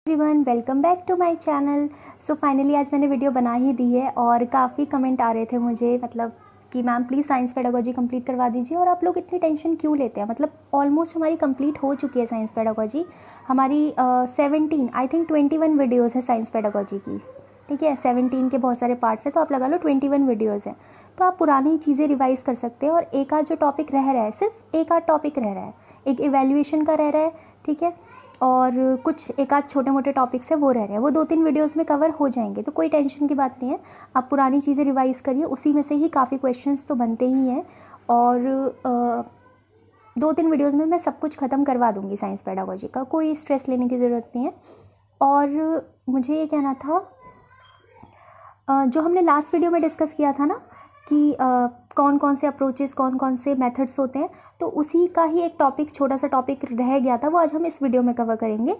Everyone, welcome back to my channel. So finally आज मैंने video बना ही दी है और काफ़ी कमेंट आ रहे थे मुझे कि ma'am please science pedagogy complete करवा दीजिए। और आप लोग इतनी टेंशन क्यों लेते हैं? ऑलमोस्ट हमारी कंप्लीट हो चुकी है साइंस पेडागोजी। हमारी 17 आई थिंक 21 वीडियोज़ है साइंस पेडागोजी की। ठीक है, 17 के बहुत सारे पार्ट्स हैं, तो आप लगा लो 21 वीडियोज़ हैं। तो आप पुरानी चीज़ें रिवाइज़ कर सकते हैं। और एक आध जो टॉपिक रह रहा है, सिर्फ एक आध टॉपिक रह रहा है, एक इवैल्यूएशन का रह रहा है, ठीक है, और कुछ एक आध छोटे मोटे टॉपिक्स हैं वो रह रहे हैं, वो 2-3 वीडियोस में कवर हो जाएंगे, तो कोई टेंशन की बात नहीं है। आप पुरानी चीज़ें रिवाइज़ करिए, उसी में से ही काफ़ी क्वेश्चंस तो बनते ही हैं। और 2-3 वीडियोस में मैं सब कुछ ख़त्म करवा दूँगी साइंस पेडागोजी का, कोई स्ट्रेस लेने की ज़रूरत नहीं है। और मुझे ये कहना था, जो हमने लास्ट वीडियो में डिस्कस किया था ना कि कौन कौन से अप्रोचेस, कौन कौन से मेथड्स होते हैं, तो उसी का ही एक टॉपिक, छोटा सा टॉपिक रह गया था, वो आज हम इस वीडियो में कवर करेंगे।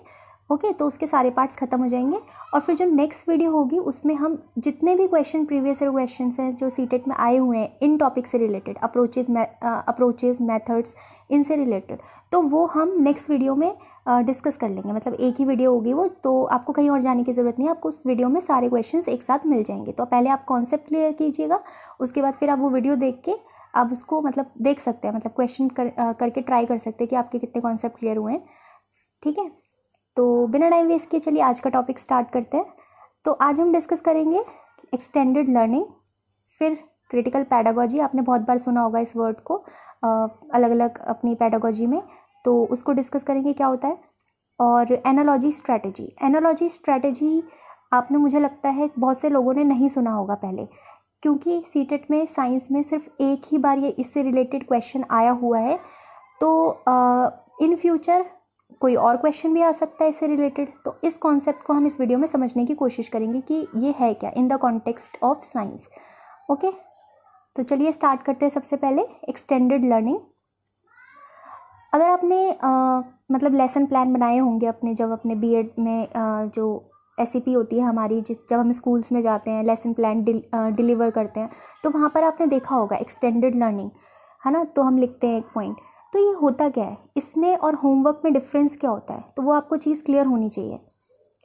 ओके, तो उसके सारे पार्ट्स खत्म हो जाएंगे। और फिर जो नेक्स्ट वीडियो होगी उसमें हम जितने भी प्रीवियस ईयर क्वेश्चन हैं जो सीटेट में आए हुए हैं इन टॉपिक से रिलेटेड, अप्रोचेज मेथड्स, इनसे रिलेटेड, तो वो हम नेक्स्ट वीडियो में डिस्कस कर लेंगे। एक ही वीडियो होगी वो, तो आपको कहीं और जाने की ज़रूरत नहीं है, आपको उस वीडियो में सारे क्वेश्चंस एक साथ मिल जाएंगे। तो पहले आप कॉन्सेप्ट क्लियर कीजिएगा, उसके बाद फिर आप वो वीडियो देख के आप उसको देख सकते हैं, क्वेश्चन करके ट्राई कर सकते हैं कि आपके कितने कॉन्सेप्ट क्लियर हुए हैं। ठीक है, तो बिना टाइम वेस्ट किए चलिए आज का टॉपिक स्टार्ट करते हैं। तो आज हम डिस्कस करेंगे एक्सटेंडेड लर्निंग, फिर क्रिटिकल पैडागोजी। आपने बहुत बार सुना होगा इस वर्ड को अलग अलग अपनी पैडागोजी में, तो उसको डिस्कस करेंगे क्या होता है। और एनालॉजी स्ट्रैटेजी आपने, मुझे लगता है बहुत से लोगों ने नहीं सुना होगा पहले, क्योंकि सीटेट में साइंस में सिर्फ एक ही बार ये इससे रिलेटेड क्वेश्चन आया हुआ है। तो इन फ्यूचर कोई और क्वेश्चन भी आ सकता है इससे रिलेटेड, तो इस कॉन्सेप्ट को हम इस वीडियो में समझने की कोशिश करेंगे कि ये है क्या in the context of science. Okay, तो चलिए स्टार्ट करते हैं। सबसे पहले एक्सटेंडेड लर्निंग। अगर आपने लेसन प्लान बनाए होंगे अपने, जब अपने बीएड में जो एसईपी होती है हमारी, जब हम स्कूल्स में जाते हैं लेसन प्लान डिलीवर करते हैं, तो वहाँ पर आपने देखा होगा एक्सटेंडेड लर्निंग, है ना। तो हम लिखते हैं एक पॉइंट। तो ये होता क्या है, इसमें और होमवर्क में डिफरेंस क्या होता है, तो वो आपको चीज़ क्लियर होनी चाहिए।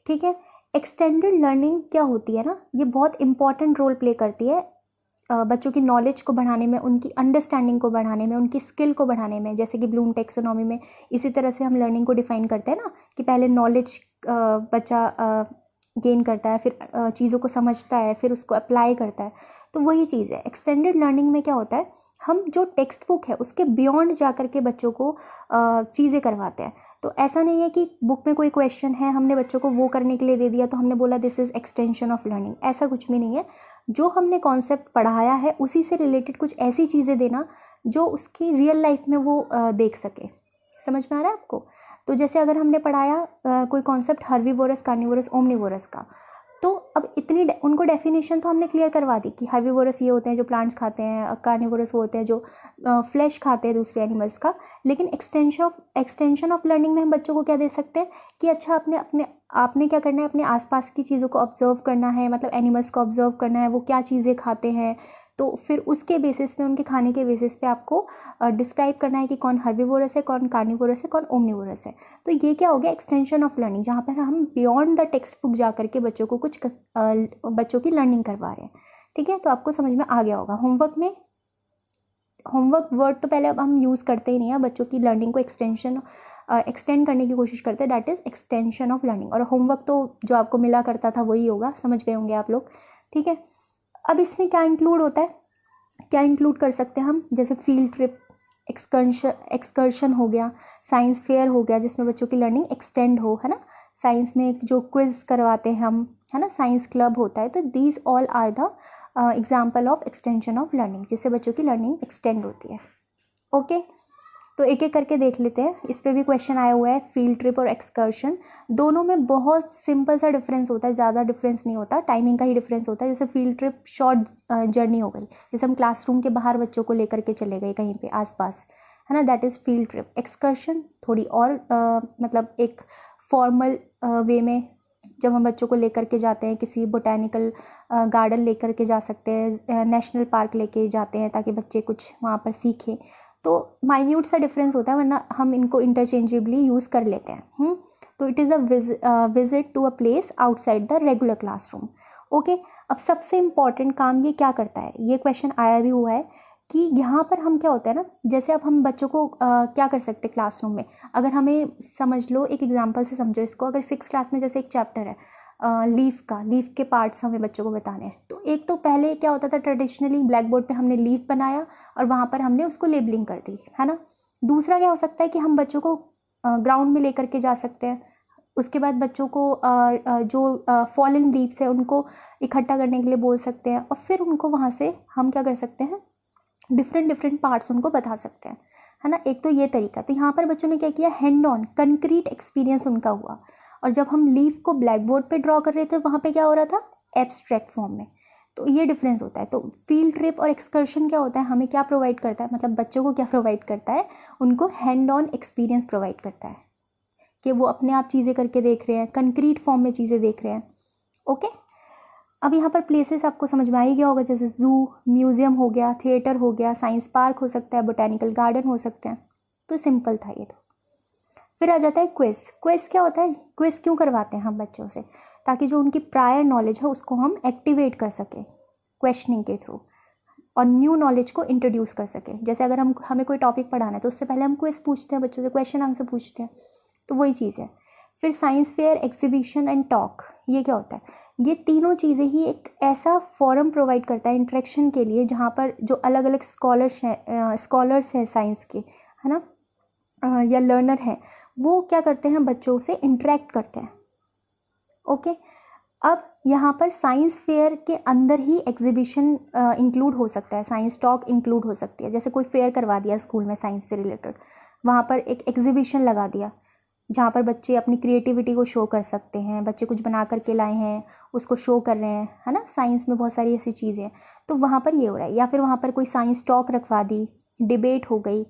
ठीक है, एक्सटेंडेड लर्निंग क्या होती है ना, ये बहुत इंपॉर्टेंट रोल प्ले करती है बच्चों की नॉलेज को बढ़ाने में, उनकी अंडरस्टैंडिंग को बढ़ाने में, उनकी स्किल को बढ़ाने में। जैसे कि ब्लूम टेक्सोनॉमी में इसी तरह से हम लर्निंग को डिफाइन करते हैं ना, कि पहले नॉलेज बच्चा गेन करता है, फिर चीज़ों को समझता है, फिर उसको अप्लाई करता है। तो वही चीज़ है एक्सटेंडेड लर्निंग में। क्या होता है, हम जो टेक्स्ट बुक है उसके बियॉन्ड जा कर के बच्चों को चीज़ें करवाते हैं। तो ऐसा नहीं है कि बुक में कोई क्वेश्चन है, हमने बच्चों को वो करने के लिए दे दिया, तो हमने बोला this is extension of learning. ऐसा कुछ भी नहीं है। जो हमने कॉन्सेप्ट पढ़ाया है उसी से रिलेटेड कुछ ऐसी चीज़ें देना जो उसकी रियल लाइफ में वो देख सके। समझ में आ रहा है आपको? तो जैसे अगर हमने पढ़ाया कोई कॉन्सेप्ट हर्बीवोरस, कार्निवोरस, ओमनीवोरस का, तो अब इतनी उनको डेफिनेशन तो हमने क्लियर करवा दी कि हर्बीवोरस ये होते हैं जो प्लांट्स खाते हैं, कार्निवोरस वो होते हैं जो फ्लैश खाते हैं दूसरे एनिमल्स का। लेकिन एक्सटेंशन ऑफ लर्निंग में हम बच्चों को क्या दे सकते हैं कि अच्छा आपने क्या करना है, अपने आसपास की चीज़ों को ऑब्जर्व करना है, एनिमल्स को ऑब्जर्व करना है, वो क्या चीज़ें खाते हैं। तो फिर उसके बेसिस पे, उनके खाने के बेसिस पे आपको डिस्क्राइब करना है कि कौन हर्बीवोरस है, कौन कार्निवोरस है, कौन ओमनीवोरस है। तो ये क्या हो गया, एक्सटेंशन ऑफ लर्निंग, जहाँ पर हम बियॉन्ड द टेक्स्ट बुक जा करके बच्चों को कुछ बच्चों की लर्निंग करवा रहे हैं। ठीक है, तो आपको समझ में आ गया होगा। होमवर्क वर्ड तो पहले अब हम यूज़ करते ही नहीं है, बच्चों की लर्निंग को एक्सटेंड करने की कोशिश करते हैं, that is extension of learning. और होमवर्क तो जो आपको मिला करता था वही होगा, समझ गए होंगे आप लोग। ठीक है, अब इसमें क्या इंक्लूड होता है, क्या इंक्लूड कर सकते हैं हम, जैसे फील्ड ट्रिप, एक्सकर्शन हो गया, साइंस फेयर हो गया जिसमें बच्चों की लर्निंग एक्सटेंड हो, है ना। साइंस में जो क्विज करवाते हैं हम, है ना, साइंस क्लब होता है। तो these all are the example of extension of learning, जिससे बच्चों की लर्निंग एक्सटेंड होती है। ओके, तो एक एक करके देख लेते हैं। इस पर भी क्वेश्चन आया हुआ है, फील्ड ट्रिप और एक्सकर्शन, दोनों में बहुत सिंपल सा डिफरेंस होता है, ज़्यादा डिफरेंस नहीं होता, टाइमिंग का ही डिफरेंस होता है। जैसे फील्ड ट्रिप शॉर्ट जर्नी हो गई, जैसे हम क्लासरूम के बाहर बच्चों को लेकर के चले गए कहीं पे आसपास, है ना, that is field trip. Excursion थोड़ी और एक फॉर्मल वे में, जब हम बच्चों को लेकर के जाते हैं किसी बोटैनिकल गार्डन लेकर के जा सकते हैं, नेशनल पार्क लेके जाते हैं ताकि बच्चे कुछ वहाँ पर सीखें। तो माइन्यूट सा डिफरेंस होता है, वरना हम इनको इंटरचेंजेबली यूज़ कर लेते हैं। तो it is a visit to a place outside the regular classroom. Okay, अब सबसे इम्पॉर्टेंट काम ये क्या करता है, ये क्वेश्चन आया भी हुआ है कि यहाँ पर हम क्या होता है ना, जैसे अब हम बच्चों को क्या कर सकते हैं क्लासरूम में, अगर हमें समझ लो, एक एग्जांपल से समझो इसको, अगर 6th क्लास में जैसे एक चैप्टर है लीफ के पार्ट्स हमें बच्चों को बताने हैं, तो एक तो पहले क्या होता था, ट्रेडिशनली ब्लैक बोर्ड पर हमने लीफ बनाया और वहाँ पर हमने उसको लेबलिंग कर दी, है ना। दूसरा क्या हो सकता है कि हम बच्चों को ग्राउंड में लेकर के जा सकते हैं, उसके बाद बच्चों को जो फॉलन लीव्स है उनको इकट्ठा करने के लिए बोल सकते हैं, और फिर उनको वहाँ से हम क्या कर सकते हैं, डिफरेंट पार्ट्स उनको बता सकते हैं, है ना। एक तो ये तरीका, तो यहाँ पर बच्चों ने क्या किया, हैंड ऑन कंक्रीट एक्सपीरियंस उनका हुआ। और जब हम लीफ को ब्लैक बोर्ड पे ड्रॉ कर रहे थे वहाँ पे क्या हो रहा था, एब्स्ट्रैक्ट फॉर्म में। तो ये डिफरेंस होता है। तो फील्ड ट्रिप और एक्सकर्शन क्या होता है, हमें क्या प्रोवाइड करता है, मतलब बच्चों को क्या प्रोवाइड करता है, उनको हैंड ऑन एक्सपीरियंस प्रोवाइड करता है कि वो अपने आप चीज़ें करके देख रहे हैं, कंक्रीट फॉर्म में चीज़ें देख रहे हैं। ओके, अब यहाँ पर प्लेसेस आपको समझ में आ ही गया होगा, जैसे ज़ू, म्यूज़ियम हो गया, थिएटर हो गया, साइंस पार्क हो सकता है, बोटैनिकल गार्डन हो सकते हैं। तो सिंपल था ये। तो फिर आ जाता है क्विज़। क्विज़ क्या होता है, क्विज़ क्यों करवाते हैं हम बच्चों से, ताकि जो उनकी प्रायर नॉलेज है उसको हम एक्टिवेट कर सकें क्वेश्चनिंग के थ्रू, और न्यू नॉलेज को इंट्रोड्यूस कर सकें। जैसे अगर हमें कोई टॉपिक पढ़ाना है तो उससे पहले हम क्विज़ पूछते हैं बच्चों से, क्वेश्चन आंसर पूछते हैं, तो वही चीज़ है। फिर science fair, exhibition and talk, ये क्या होता है, ये तीनों चीज़ें ही एक ऐसा फोरम प्रोवाइड करता है इंटरेक्शन के लिए, जहाँ पर जो अलग अलग स्कॉलर्स हैं साइंस के, है ना, या लर्नर हैं, वो क्या करते हैं, बच्चों से इंटरेक्ट करते हैं। ओके, अब यहाँ पर साइंस फेयर के अंदर ही एग्जीबिशन इंक्लूड हो सकता है, साइंस टॉक इंक्लूड हो सकती है। जैसे कोई फेयर करवा दिया स्कूल में साइंस से रिलेटेड, वहाँ पर एक एग्जीबिशन लगा दिया जहाँ पर बच्चे अपनी क्रिएटिविटी को शो कर सकते हैं, बच्चे कुछ बना करके लाए हैं उसको शो कर रहे हैं, है ना। साइंस में बहुत सारी ऐसी चीज़ें हैं, तो वहाँ पर ये हो रहा है। या फिर वहाँ पर कोई साइंस टॉक रखवा दी, डिबेट हो गई,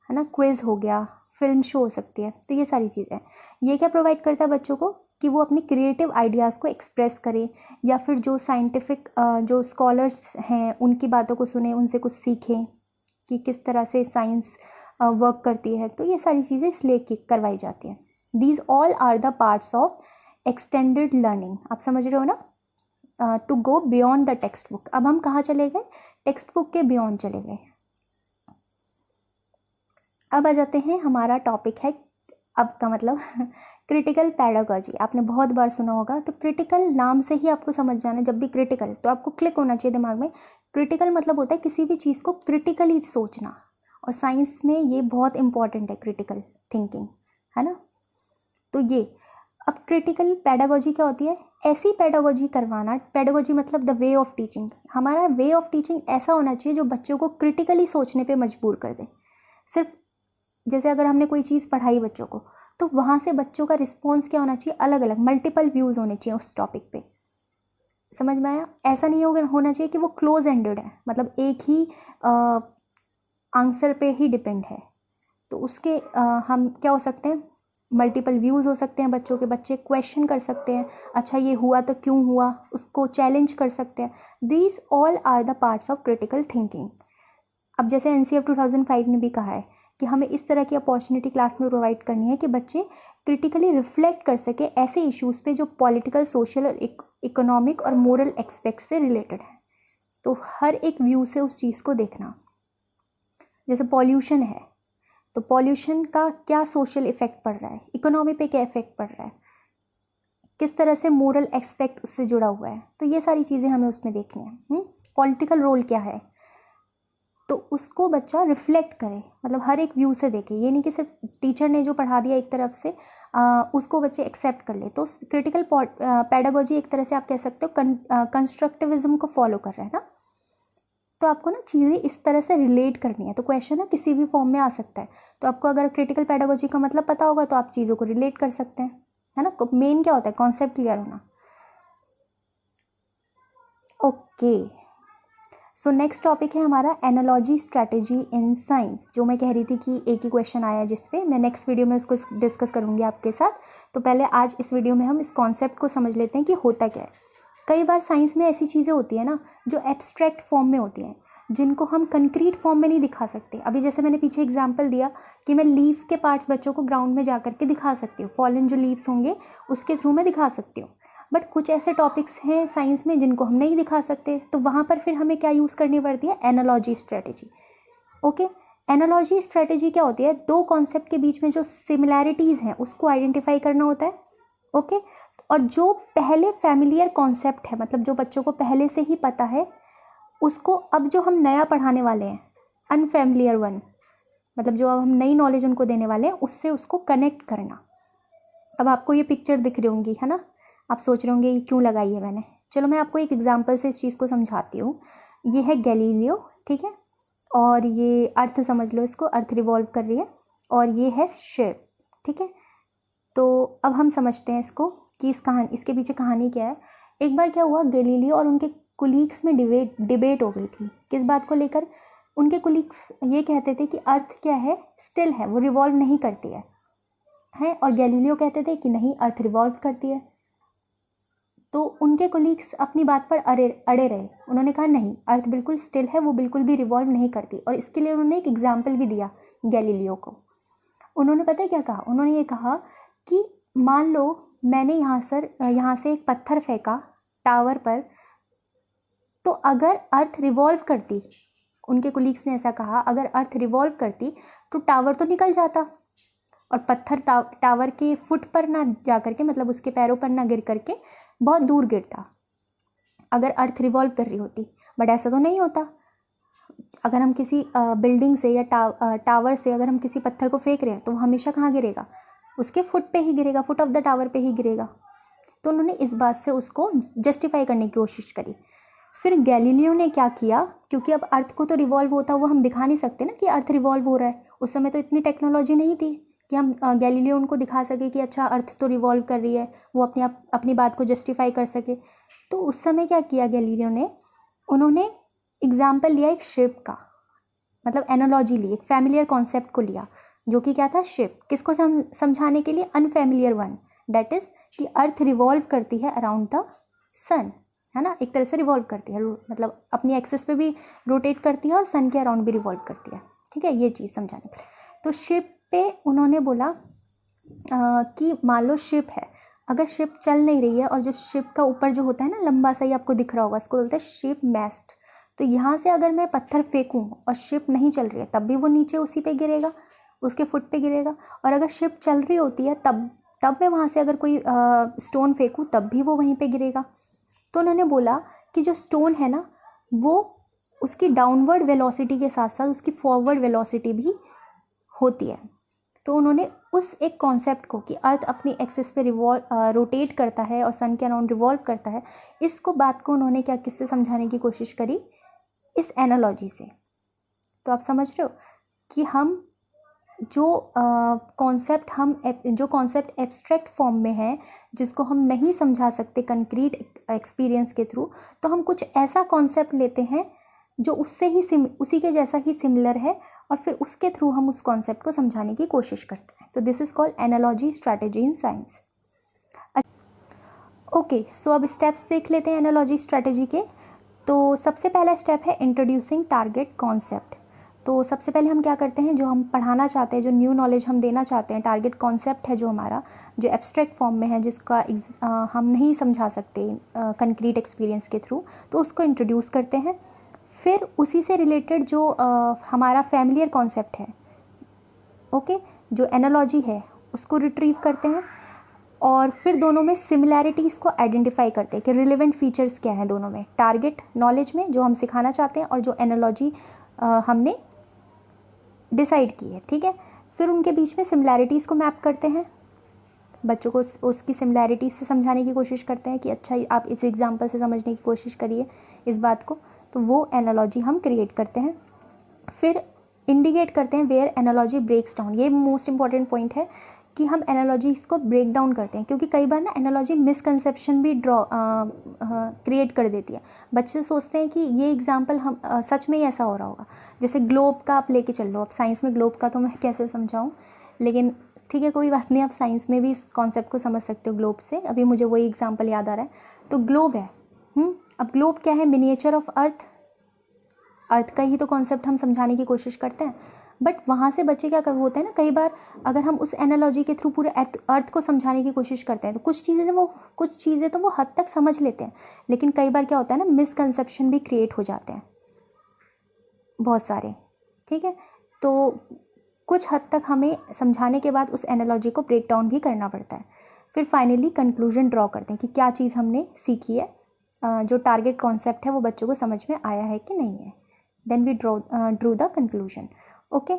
है ना, क्विज़ हो गया, फिल्म शो हो सकती है। तो ये सारी चीज़ें, ये क्या प्रोवाइड करता है बच्चों को, कि वो अपनी क्रिएटिव आइडियाज़ को एक्सप्रेस करें, या फिर जो साइंटिफिक जो स्कॉलर्स हैं उनकी बातों को सुने, उनसे कुछ सीखें कि किस तरह से साइंस वर्क करती है। तो ये सारी चीज़ें इसलिए करवाई जाती हैं। These all are the parts of extended learning. आप समझ रहे हो ना, to go beyond the textbook. अब हम कहाँ चले गए, टेक्स्ट बुक के बियॉन्ड चले गए। अब आ जाते हैं, हमारा टॉपिक है अब का मतलब क्रिटिकल पैडागॉजी। आपने बहुत बार सुना होगा, तो क्रिटिकल नाम से ही आपको समझ जाना है, जब भी क्रिटिकल तो आपको क्लिक होना चाहिए दिमाग में। क्रिटिकल मतलब होता है किसी भी चीज़ को क्रिटिकली सोचना, और साइंस में ये बहुत इंपॉर्टेंट है, क्रिटिकल थिंकिंग, है ना। तो ये अब क्रिटिकल पैडागॉजी क्या होती है, ऐसी पैडागॉजी करवाना, पैडागॉजी मतलब द वे ऑफ टीचिंग। हमारा वे ऑफ टीचिंग ऐसा होना चाहिए जो बच्चों को क्रिटिकली सोचने पे मजबूर कर दे। सिर्फ जैसे अगर हमने कोई चीज़ पढ़ाई बच्चों को, तो वहाँ से बच्चों का रिस्पॉन्स क्या होना चाहिए, अलग अलग मल्टीपल व्यूज़ होने चाहिए उस टॉपिक पे। समझ में आया, ऐसा नहीं होना चाहिए कि वो क्लोज एंडेड है, मतलब एक ही आंसर पे ही डिपेंड है। तो उसके हम क्या हो सकते हैं, मल्टीपल व्यूज़ हो सकते हैं बच्चों के, बच्चे क्वेश्चन कर सकते हैं, अच्छा ये हुआ तो क्यों हुआ, उसको चैलेंज कर सकते हैं। These all are the parts of critical thinking. अब जैसे NCF 2005 ने भी कहा है कि हमें इस तरह की अपॉर्चुनिटी क्लास में प्रोवाइड करनी है कि बच्चे क्रिटिकली रिफ्लेक्ट कर सके ऐसे इश्यूज़ पे जो पॉलिटिकल, सोशल और इकोनॉमिक और मोरल एस्पेक्ट से रिलेटेड है। तो हर एक व्यू से उस चीज़ को देखना। जैसे पॉल्यूशन है, तो पॉल्यूशन का क्या सोशल इफेक्ट पड़ रहा है, इकोनॉमी पे क्या इफेक्ट पड़ रहा है, किस तरह से मोरल एस्पेक्ट उससे जुड़ा हुआ है, तो ये सारी चीज़ें हमें उसमें देखनी है। पॉलिटिकल रोल क्या है, तो उसको बच्चा रिफ्लेक्ट करे, मतलब हर एक व्यू से देखे। ये नहीं कि सिर्फ टीचर ने जो पढ़ा दिया एक तरफ से उसको बच्चे एक्सेप्ट कर ले। तो क्रिटिकल पैडागॉजी एक तरह से आप कह सकते हो कंस्ट्रक्टिविज्म को फॉलो कर रहे हैं ना। तो आपको ना चीज़ें इस तरह से रिलेट करनी है, तो क्वेश्चन ना किसी भी फॉर्म में आ सकता है। तो आपको अगर क्रिटिकल पैडागॉजी का मतलब पता होगा तो आप चीज़ों को रिलेट कर सकते हैं, है ना। मेन क्या होता है, कॉन्सेप्ट क्लियर होना। ओके, सो नेक्स्ट टॉपिक है हमारा एनालॉजी स्ट्रैटेजी इन साइंस। जो मैं कह रही थी कि एक ही क्वेश्चन आया जिस पे मैं नेक्स्ट वीडियो में उसको डिस्कस करूँगी आपके साथ। तो पहले आज इस वीडियो में हम इस कॉन्सेप्ट को समझ लेते हैं कि होता क्या है। कई बार साइंस में ऐसी चीज़ें होती है ना जो एब्स्ट्रैक्ट फॉर्म में होती हैं, जिनको हम कंक्रीट फॉर्म में नहीं दिखा सकते। अभी जैसे मैंने पीछे एग्जांपल दिया कि मैं लीफ के पार्ट्स बच्चों को ग्राउंड में जा करके दिखा सकती हूँ, फॉलन जो लीव्स होंगे उसके थ्रू मैं दिखा सकती हूँ। बट कुछ ऐसे टॉपिक्स हैं साइंस में जिनको हम नहीं दिखा सकते, तो वहाँ पर फिर हमें क्या यूज़ करनी पड़ती है, analogy strategy. Okay, analogy strategy क्या होती है, दो कॉन्सेप्ट के बीच में जो सिमिलैरिटीज़ हैं उसको आइडेंटिफाई करना होता है। ओके, और जो पहले फैमिलियर कॉन्सेप्ट है, मतलब जो बच्चों को पहले से ही पता है, उसको अब जो हम नया पढ़ाने वाले हैं, अनफैमिलियर वन, मतलब जो अब हम नई नॉलेज उनको देने वाले हैं, उससे उसको कनेक्ट करना। अब आपको ये पिक्चर दिख रही होंगी, है ना, आप सोच रहे होंगे ये क्यों लगाई है मैंने। चलो मैं आपको एक एग्जांपल से इस चीज़ को समझाती हूँ। ये है गैलीलियो, ठीक है, और ये अर्थ समझ लो, इसको अर्थ रिवॉल्व कर रही है, और ये है शिप, ठीक है। तो अब हम समझते हैं इसको कि इसके पीछे कहानी क्या है। एक बार क्या हुआ, गैलीलियो और उनके कुलीग्स में डिबेट हो गई थी। किस बात को लेकर? उनके कुलीग्स ये कहते थे कि अर्थ क्या है, स्टिल है, वो रिवॉल्व नहीं करती है, और गैलीलियो कहते थे कि नहीं, अर्थ रिवॉल्व करती है। तो उनके कोलीग्स अपनी बात पर अड़े रहे। उन्होंने कहा नहीं, अर्थ बिल्कुल स्टिल है, वो बिल्कुल भी रिवॉल्व नहीं करती। और इसके लिए उन्होंने एक एग्जाम्पल भी दिया गैलीलियो को। उन्होंने पता है क्या कहा? उन्होंने ये कहा कि मान लो मैंने यहाँ से एक पत्थर फेंका टावर पर, तो अगर अर्थ रिवॉल्व करती, उनके कोलीग्स ने ऐसा कहा, अगर अर्थ रिवॉल्व करती तो टावर तो निकल जाता और पत्थर टावर के फुट पर ना जा करके, मतलब उसके पैरों पर ना गिर करके बहुत दूर गिरता, अगर अर्थ रिवॉल्व कर रही होती। बट ऐसा तो नहीं होता। अगर हम किसी बिल्डिंग से या टावर से अगर हम किसी पत्थर को फेंक रहे हैं तो वो हमेशा कहाँ गिरेगा, उसके फुट पे ही गिरेगा, फुट ऑफ द टावर पे ही गिरेगा। तो उन्होंने इस बात से उसको जस्टिफाई करने की कोशिश करी। फिर गैलीलियो ने क्या किया, क्योंकि अब अर्थ को तो रिवॉल्व होता हुआ हम दिखा नहीं सकते ना कि अर्थ रिवॉल्व हो रहा है, उस समय तो इतनी टेक्नोलॉजी नहीं थी कि हम गैलीलियो उनको दिखा सके कि अच्छा अर्थ तो रिवॉल्व कर रही है, वो अपनी बात को जस्टिफाई कर सके। तो उस समय क्या किया गैलीलियो ने, उन्होंने एग्जाम्पल लिया एक शिप का, मतलब एनालॉजी ली, एक फैमिलियर कॉन्सेप्ट को लिया, जो कि क्या था, शिप। किसको समझाने के लिए? अनफैमिलियर वन, डेट इज कि अर्थ रिवॉल्व करती है अराउंड द सन, है ना, एक तरह से रिवॉल्व करती है, मतलब अपनी एक्सिस पे भी रोटेट करती है और सन के अराउंड भी रिवॉल्व करती है, ठीक है, ये चीज़ समझाने के लिए। तो शिप पे उन्होंने बोला कि मान लो शिप है, अगर शिप चल नहीं रही है और जो शिप का ऊपर जो होता है ना, लंबा सा ही आपको दिख रहा होगा, इसको बोलते हैं शिप मैस्ट। तो यहाँ से अगर मैं पत्थर फेंकूँ और शिप नहीं चल रही है, तब भी वो नीचे उसी पे गिरेगा, उसके फुट पे गिरेगा। और अगर शिप चल रही होती है तब मैं वहाँ से अगर कोई स्टोन फेंकूँ तब भी वो वहीं पे गिरेगा। तो उन्होंने बोला कि जो स्टोन है ना, वो उसकी डाउनवर्ड वेलोसिटी के साथ साथ उसकी फॉरवर्ड वेलोसिटी भी होती है। तो उन्होंने उस एक कॉन्सेप्ट को कि अर्थ अपनी एक्सिस पे रोटेट करता है और सन के अराउंड रिवॉल्व करता है, इसको बात को उन्होंने क्या किससे समझाने की कोशिश करी, इस एनालॉजी से। तो आप समझ रहे हो कि हम जो कॉन्सेप्ट एब्स्ट्रैक्ट फॉर्म में है, जिसको हम नहीं समझा सकते कंक्रीट एक्सपीरियंस के थ्रू, तो हम कुछ ऐसा कॉन्सेप्ट लेते हैं जो उसी के जैसा ही सिमिलर है, और फिर उसके थ्रू हम उस कॉन्सेप्ट को समझाने की कोशिश करते हैं। तो this is called analogy strategy in science. Okay, so अब स्टेप्स देख लेते हैं एनालॉजी स्ट्रैटेजी के। तो सबसे पहला स्टेप है इंट्रोड्यूसिंग टारगेट कॉन्सेप्ट। तो सबसे पहले हम क्या करते हैं, जो हम पढ़ाना चाहते हैं, जो न्यू नॉलेज हम देना चाहते हैं, टारगेट कॉन्सेप्ट है जो हमारा, जो एब्स्ट्रैक्ट फॉर्म में है, जिसका हम नहीं समझा सकते कंक्रीट एक्सपीरियंस के थ्रू, तो उसको इंट्रोड्यूस करते हैं। फिर उसी से रिलेटेड जो हमारा फैमिलियर कॉन्सेप्ट है, ओके, जो एनालॉजी है, उसको रिट्रीव करते हैं, और फिर दोनों में सिमिलैरिटीज़ को आइडेंटिफाई करते हैं कि रिलेवेंट फीचर्स क्या हैं दोनों में, टारगेट नॉलेज में जो हम सिखाना चाहते हैं और जो एनालॉजी हमने डिसाइड की है, ठीक है। फिर उनके बीच में सिमिलैरिटीज़ को मैप करते हैं, बच्चों को उसकी सिमिलैरिटीज़ से समझाने की कोशिश करते हैं कि अच्छा आप इस एग्जांपल से समझने की कोशिश करिए इस बात को। तो वो एनालॉजी हम क्रिएट करते हैं। फिर इंडिकेट करते हैं वेयर एनालॉजी ब्रेक्स डाउन। ये मोस्ट इंपॉर्टेंट पॉइंट है कि हम एनालॉजीज को ब्रेक डाउन करते हैं, क्योंकि कई बार ना एनालॉजी मिसकंसेप्शन भी क्रिएट कर देती है। बच्चे सोचते हैं कि ये एग्जांपल हम सच में ही ऐसा हो रहा होगा। जैसे ग्लोब का आप लेके चल लो, अब साइंस में ग्लोब का तो मैं कैसे समझाऊं, लेकिन ठीक है, कोई बात नहीं, आप साइंस में भी इस कॉन्सेप्ट को समझ सकते हो ग्लोब से। अभी मुझे वही एग्जाम्पल याद आ रहा है। तो ग्लोब है, अब ग्लोब क्या है, मिनिएचर ऑफ अर्थ, अर्थ का ही तो कॉन्सेप्ट हम समझाने की कोशिश करते हैं, बट वहाँ से बच्चे क्या कर होते हैं ना, कई बार अगर हम उस एनालॉजी के थ्रू पूरे अर्थ को समझाने की कोशिश करते हैं तो कुछ चीज़ें तो वो हद तक समझ लेते हैं, लेकिन कई बार क्या होता है ना, मिसकंसेप्शन भी क्रिएट हो जाते हैं बहुत सारे। ठीक है, तो कुछ हद तक हमें समझाने के बाद उस एनालॉजी को ब्रेक डाउन भी करना पड़ता है। फिर फाइनली कंक्लूजन ड्रॉ करते हैं कि क्या चीज़ हमने सीखी है, जो टारगेट कॉन्सेप्ट है वो बच्चों को समझ में आया है कि नहीं है। Then we drew the conclusion. Okay,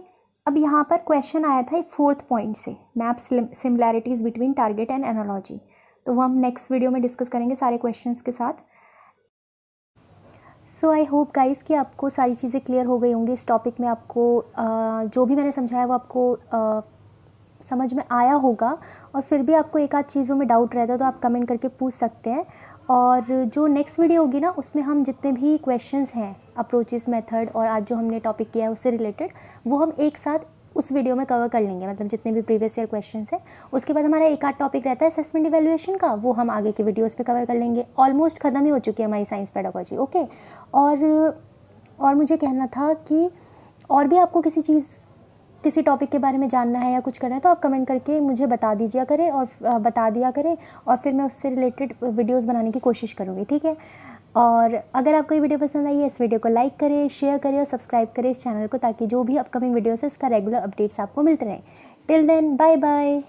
अब यहाँ पर क्वेश्चन आया था एक 4th पॉइंट से, map similarities between target and analogy. तो वो हम नेक्स्ट वीडियो में डिस्कस करेंगे सारे क्वेश्चंस के साथ। सो आई होप गाइस कि आपको सारी चीज़ें क्लियर हो गई होंगी इस टॉपिक में। आपको जो भी मैंने समझाया वो आपको समझ में आया होगा, और फिर भी आपको एक आध चीज़ों में डाउट रहता है तो आप कमेंट करके पूछ सकते हैं। और जो नेक्स्ट वीडियो होगी ना, उसमें हम जितने भी क्वेश्चंस हैं अप्रोचेस, मेथड और आज जो हमने टॉपिक किया है उससे रिलेटेड, वो हम एक साथ उस वीडियो में कवर कर लेंगे, मतलब जितने भी प्रीवियस ईयर क्वेश्चंस हैं। उसके बाद हमारा एक आध टॉपिक रहता है असेसमेंट इवैल्यूएशन का, वो हम आगे के वीडियोस पे कवर कर लेंगे। ऑलमोस्ट ख़त्म ही हो चुकी है हमारी साइंस पेडागोजी। ओके, और मुझे कहना था कि और भी आपको किसी टॉपिक के बारे में जानना है या कुछ करना है तो आप कमेंट करके मुझे बता दिया करें, और फिर मैं उससे रिलेटेड वीडियोस बनाने की कोशिश करूँगी। ठीक है, और अगर आपको ये वीडियो पसंद आई है, इस वीडियो को लाइक करें, शेयर करें और सब्सक्राइब करें इस चैनल को, ताकि जो भी अपकमिंग वीडियोस है उसका रेगुलर अपडेट्स आपको मिलते रहें। Till then, bye bye.